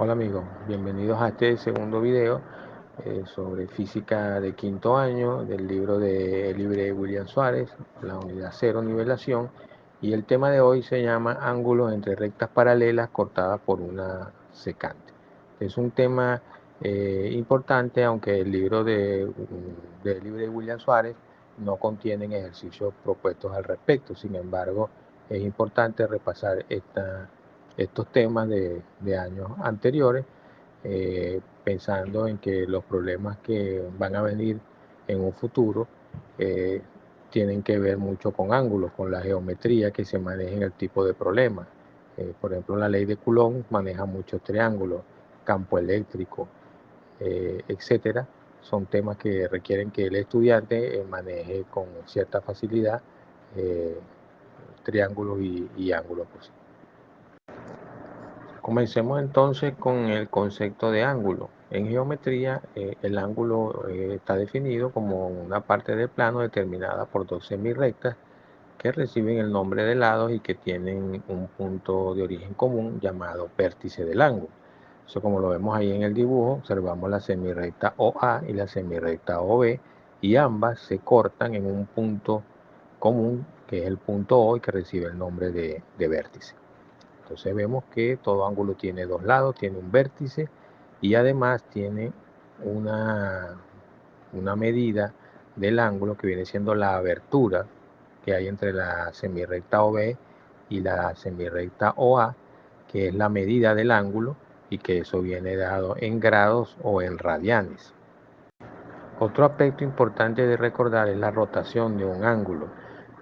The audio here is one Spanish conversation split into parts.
Hola amigos, bienvenidos a este segundo video sobre física de quinto año del libro de Libre William Suárez, la unidad cero nivelación, y el tema de hoy se llama ángulos entre rectas paralelas cortadas por una secante. Es un tema importante, aunque el libro de Libre William Suárez no contiene ejercicios propuestos al respecto. Sin embargo, es importante repasar estos temas de años anteriores, pensando en que los problemas que van a venir en un futuro eh, tienen que ver mucho con ángulos, con la geometría que se maneja en el tipo de problema. Por ejemplo, la ley de Coulomb maneja muchos triángulos, campo eléctrico, etcétera. Son temas que requieren que el estudiante maneje con cierta facilidad eh, triángulos y ángulos. Pues. Comencemos entonces con el concepto de ángulo. En geometría, el ángulo está definido como una parte del plano determinada por dos semirrectas que reciben el nombre de lados y que tienen un punto de origen común llamado vértice del ángulo. Eso, como lo vemos ahí en el dibujo, observamos la semirrecta OA y la semirrecta OB, y ambas se cortan en un punto común que es el punto O y que recibe el nombre de vértice. Entonces vemos que todo ángulo tiene dos lados, tiene un vértice y además tiene una, una medida del ángulo que viene siendo la abertura que hay entre la semirrecta OB y la semirrecta OA, que es la medida del ángulo y que eso viene dado en grados o en radianes. Otro aspecto importante de recordar es la rotación de un ángulo.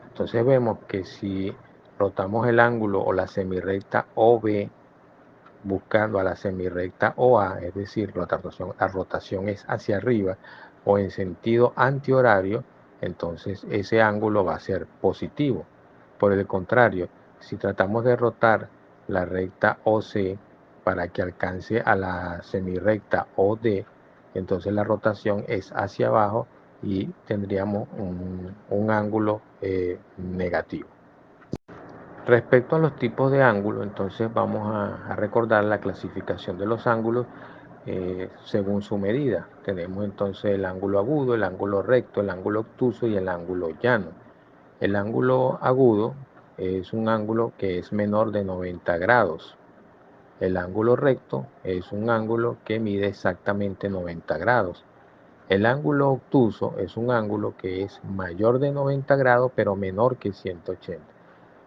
Entonces vemos que si rotamos el ángulo o la semirrecta OB buscando a la semirrecta OA, es decir, la rotación es hacia arriba o en sentido antihorario, entonces ese ángulo va a ser positivo. Por el contrario, si tratamos de rotar la recta OC para que alcance a la semirrecta OD, entonces la rotación es hacia abajo y tendríamos un ángulo negativo. Respecto a los tipos de ángulos, entonces vamos a recordar la clasificación de los ángulos según su medida. Tenemos entonces el ángulo agudo, el ángulo recto, el ángulo obtuso y el ángulo llano. El ángulo agudo es un ángulo que es menor de 90 grados. El ángulo recto es un ángulo que mide exactamente 90 grados. El ángulo obtuso es un ángulo que es mayor de 90 grados pero menor que 180.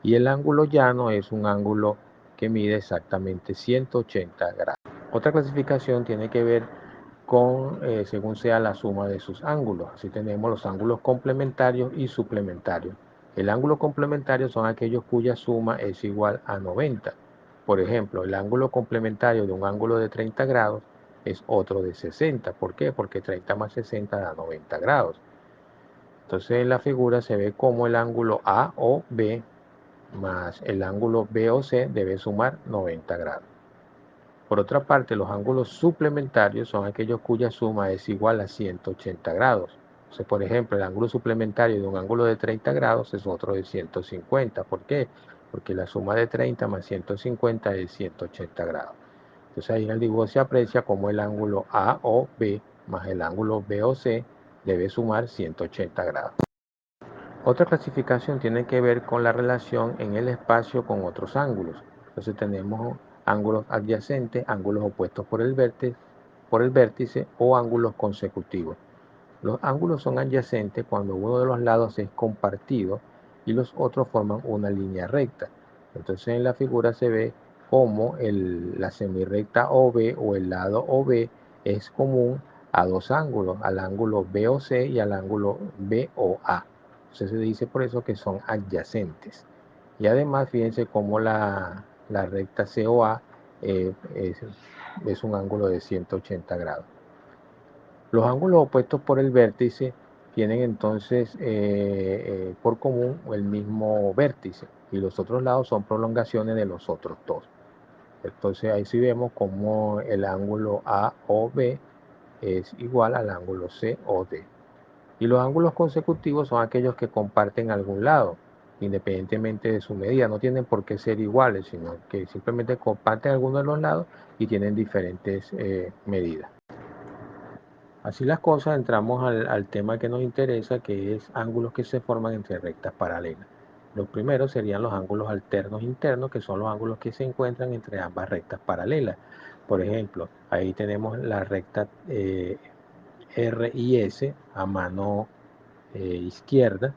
Y el ángulo llano es un ángulo que mide exactamente 180 grados. Otra clasificación tiene que ver con según sea la suma de sus ángulos. Así tenemos los ángulos complementarios y suplementarios. El ángulo complementario son aquellos cuya suma es igual a 90. Por ejemplo, el ángulo complementario de un ángulo de 30 grados es otro de 60. ¿Por qué? Porque 30 más 60 da 90 grados. Entonces en la figura se ve como el ángulo A o B más el ángulo B o C debe sumar 90 grados. Por otra parte, los ángulos suplementarios son aquellos cuya suma es igual a 180 grados. Entonces, por ejemplo, el ángulo suplementario de un ángulo de 30 grados es otro de 150. ¿Por qué? Porque la suma de 30 más 150 es 180 grados. Entonces ahí en el dibujo se aprecia cómo el ángulo A o B más el ángulo B o C debe sumar 180 grados. Otra clasificación tiene que ver con la relación en el espacio con otros ángulos. Entonces tenemos ángulos adyacentes, ángulos opuestos por el vértice o ángulos consecutivos. Los ángulos son adyacentes cuando uno de los lados es compartido y los otros forman una línea recta. Entonces en la figura se ve cómo la semirrecta OB o el lado OB es común a dos ángulos, al ángulo BOC y al ángulo BOA. Entonces se dice por eso que son adyacentes. Y además fíjense cómo la recta COA es un ángulo de 180 grados. Los ángulos opuestos por el vértice tienen entonces por común el mismo vértice y los otros lados son prolongaciones de los otros dos. Entonces ahí sí vemos como el ángulo AOB es igual al ángulo COD. Y los ángulos consecutivos son aquellos que comparten algún lado. independientemente de su medida. No tienen por qué ser iguales, sino que simplemente comparten algunos de los lados y tienen diferentes medidas. Así las cosas, entramos al tema que nos interesa, que es ángulos que se forman entre rectas paralelas. Los primeros serían los ángulos alternos internos, que son los ángulos que se encuentran entre ambas rectas paralelas. Por ejemplo, ahí tenemos la recta R y S a mano izquierda,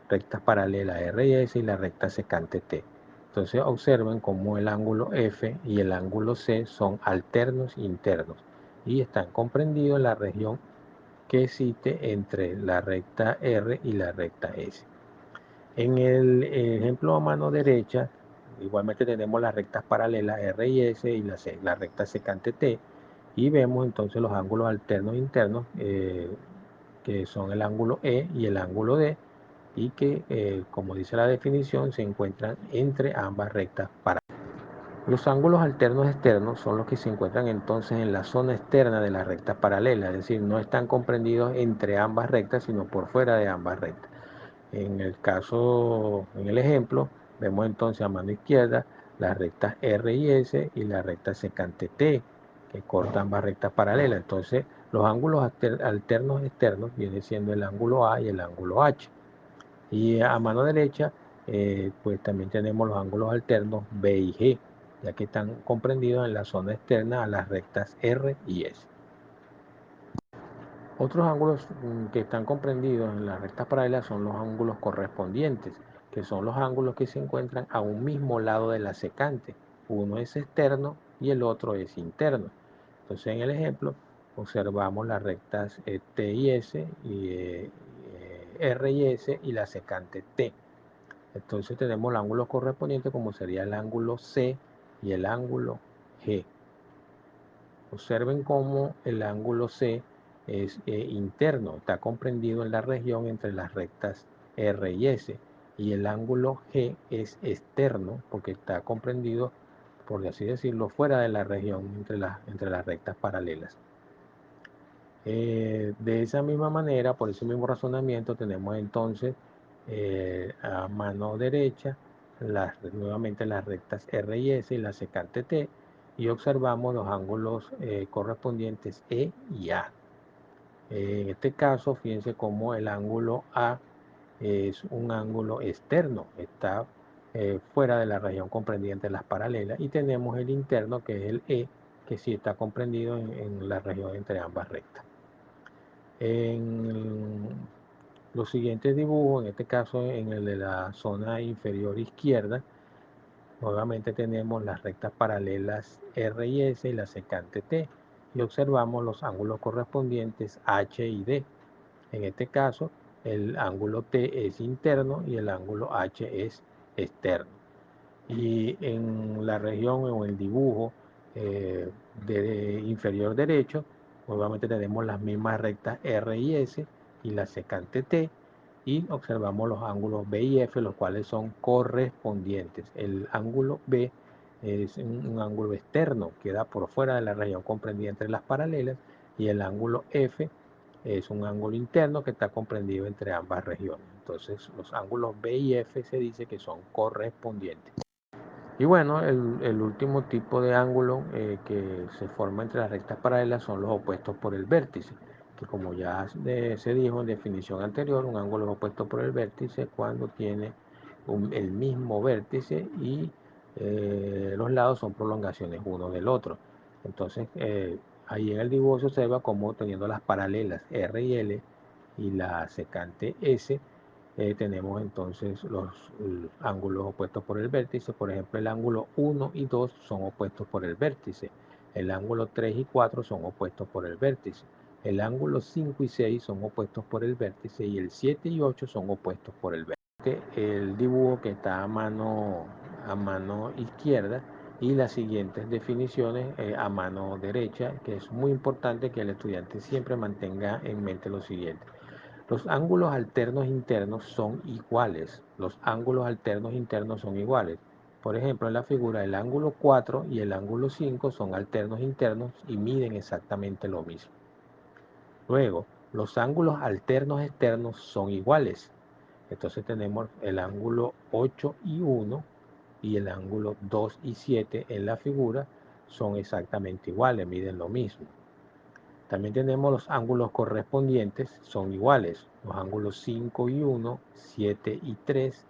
rectas paralelas R y S y la recta secante T. Entonces observen cómo el ángulo F y el ángulo C son alternos internos y están comprendidos en la región que existe entre la recta R y la recta S. En el ejemplo a mano derecha, igualmente tenemos las rectas paralelas R y S y la recta secante T, y vemos entonces los ángulos alternos internos, que son el ángulo E y el ángulo D, y que, como dice la definición, se encuentran entre ambas rectas paralelas. Los ángulos alternos externos son los que se encuentran entonces en la zona externa de la recta paralela, es decir, no están comprendidos entre ambas rectas, sino por fuera de ambas rectas. En el ejemplo, vemos entonces a mano izquierda las rectas R y S y la recta secante T, que cortan ambas rectas paralelas. Entonces, los ángulos alternos externos viene siendo el ángulo A y el ángulo H. Y a mano derecha, pues también tenemos los ángulos alternos B y G, ya que están comprendidos en la zona externa a las rectas R y S. Otros ángulos que están comprendidos en las rectas paralelas son los ángulos correspondientes, que son los ángulos que se encuentran a un mismo lado de la secante. Uno es externo y el otro es interno. Entonces, en el ejemplo, observamos las rectas T y S, y R y S y la secante T. Entonces tenemos el ángulo correspondiente, como sería el ángulo C y el ángulo G. Observen cómo el ángulo C es interno, está comprendido en la región entre las rectas R y S, y el ángulo G es externo porque está comprendido, por así decirlo, fuera de la región entre las rectas paralelas. De esa misma manera, por ese mismo razonamiento, tenemos entonces a mano derecha nuevamente las rectas R y S y la secante T, y observamos los ángulos correspondientes E y A. En este caso, fíjense cómo el ángulo A es un ángulo externo, está fuera de la región comprendida entre las paralelas, y tenemos el interno, que es el E, que sí está comprendido en la región entre ambas rectas. En los siguientes dibujos, en este caso en el de la zona inferior izquierda, nuevamente tenemos las rectas paralelas R y S y la secante T, y observamos los ángulos correspondientes H y D. En este caso, el ángulo T es interno y el ángulo H es externo. Y en la región o el dibujo de inferior derecho, nuevamente tenemos las mismas rectas R y S y la secante T, y observamos los ángulos B y F, los cuales son correspondientes. El ángulo B es un ángulo externo, queda por fuera de la región comprendida entre las paralelas, y el ángulo F es un ángulo interno que está comprendido entre ambas regiones. Entonces, los ángulos B y F se dice que son correspondientes. Y bueno, el último tipo de ángulo que se forma entre las rectas paralelas son los opuestos por el vértice, que como ya se dijo en definición anterior, un ángulo es opuesto por el vértice cuando tiene el mismo vértice y los lados son prolongaciones uno del otro. Entonces, ahí en el dibujo se observa como teniendo las paralelas R y L y la secante S, tenemos entonces los ángulos opuestos por el vértice. Por ejemplo, el ángulo 1 y 2 son opuestos por el vértice. El ángulo 3 y 4 son opuestos por el vértice. El ángulo 5 y 6 son opuestos por el vértice, y el 7 y 8 son opuestos por el vértice. El dibujo que está a mano izquierda, y las siguientes definiciones a mano derecha, que es muy importante que el estudiante siempre mantenga en mente lo siguiente. Los ángulos alternos internos son iguales. Los ángulos alternos internos son iguales. Por ejemplo, en la figura, el ángulo 4 y el ángulo 5 son alternos internos y miden exactamente lo mismo. Luego, los ángulos alternos externos son iguales. Entonces tenemos el ángulo 8 y 1 y el ángulo 2 y 7 en la figura son exactamente iguales, miden lo mismo. También tenemos los ángulos correspondientes, son iguales. Los ángulos 5 y 1, 7 y 3,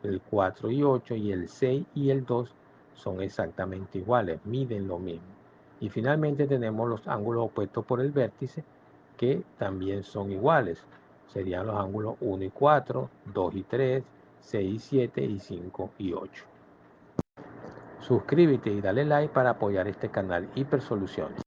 el 4 y 8 y el 6 y el 2 son exactamente iguales, miden lo mismo. Y finalmente tenemos los ángulos opuestos por el vértice que también son iguales. Serían los ángulos 1 y 4, 2 y 3, 6 y 7 y 5 y 8. Suscríbete y dale like para apoyar este canal Hipersoluciones.